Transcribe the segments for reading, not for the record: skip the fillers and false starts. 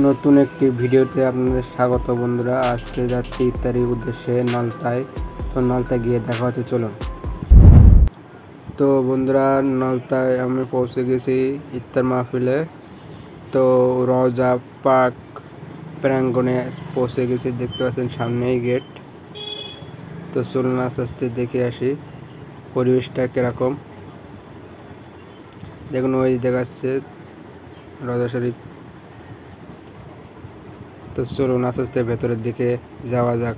নতুন একটি ভিডিওতে আপনাদের স্বাগত বন্ধুরা। আজকে যাচ্ছি ইফতারির উদ্দেশ্যে নলতায়। তো নলতায় গিয়ে দেখা হচ্ছে, চলুন। তো বন্ধুরা, নলতায় আমি পৌঁছে গেছি ইফতার মাহফিলে। তো রওজা পার্ক প্রাঙ্গণে পৌঁছে গেছি, দেখতে পাচ্ছেন সামনেই গেট। তো চলুন আস্তে আস্তে দেখে আসি পরিবেশটা কিরকম। দেখুন, ওই দেখাচ্ছে রওজা শরীফ। তো চলুন আস্তে আস্তে ভেতরের দিকে যাওয়া যাক।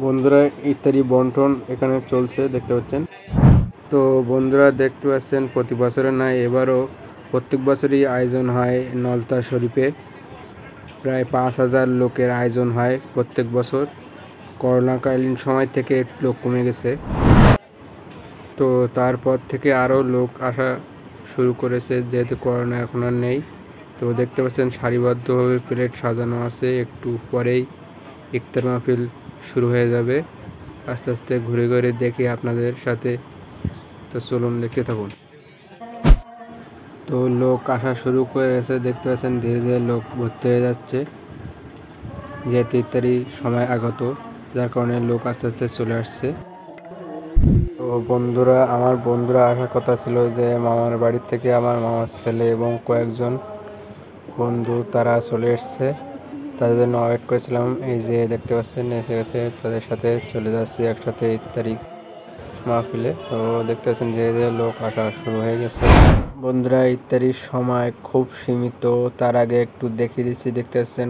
বন্ধুরা, ইত্যাদি বন্টন এখানে চলছে, দেখতে পাচ্ছেন। তো বন্ধুরা, দেখতে পাচ্ছেন প্রতি বছরের নয়, এবারও প্রত্যেক বছরই আয়োজন হয় নলতা শরীফে। প্রায় 5,000 লোকের আয়োজন হয় প্রত্যেক বছর। করোনাকালীন সময় থেকে লোক কমে গেছে, তো তারপর থেকে আরও লোক আসা শুরু করেছে, যেহেতু করোনা এখন আর নেই। তো দেখতে পাচ্ছেন সারিবদ্ধভাবে প্লেট সাজানো আছে। একটু পরেই ইফতার মাহফিল শুরু হয়ে যাবে। আস্তে আস্তে ঘুরে ঘুরে দেখি আপনাদের সাথে। তো চলুন, দেখতে থাকুন। তো লোক আসা শুরু করেছে, দেখতে পাচ্ছেন ধীরে ধীরে লোক ভর্তি হয়ে যাচ্ছে, যেহেতু ইফতারি সময় আগত, যার কারণে লোক আস্তে আস্তে চলে আসছে। তো বন্ধুরা, আমার বন্ধুরা আসার কথা ছিল, যে মামার বাড়ির থেকে আমার মামার ছেলে এবং কয়েকজন বন্ধু তারা চলে এসছে, তাদের জন্য ওয়েট করেছিলাম। এই যে দেখতে পাচ্ছেন এসে গেছে, তাদের সাথে চলে যাচ্ছি একসাথে ইফতারি মাহফিলে। তো দেখতে পাচ্ছেন যে লোক আসা শুরু হয়ে গেছে। বন্ধুরা, ইফতারির সময় খুব সীমিত, তার আগে একটু দেখিয়ে দিচ্ছি। দেখতে পাচ্ছেন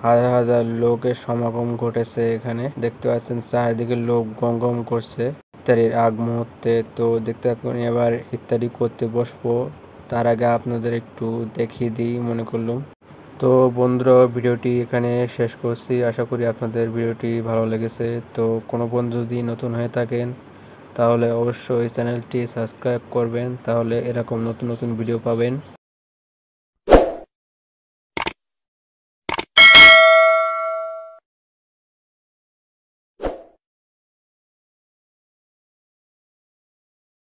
হাজার হাজার লোকের সমাগম ঘটেছে এখানে। দেখতে পাচ্ছেন চারিদিকে লোক গম গম করছে ইফতারির আগ মুহূর্তে। তো দেখতে থাকুন, এবার ইফতারি করতে বসবো, তার আগে আপনাদের একটু দেখিয়ে দিই মনে করলাম। তো বন্ধুরা, ভিডিওটি এখানে শেষ করছি। আশা করি আপনাদের ভিডিওটি ভালো লেগেছে। তো কোনো বন্ধু যদি নতুন হয়ে থাকেন, তাহলে অবশ্যই চ্যানেলটি সাবস্ক্রাইব করবেন, তাহলে এরকম নতুন নতুন ভিডিও পাবেন।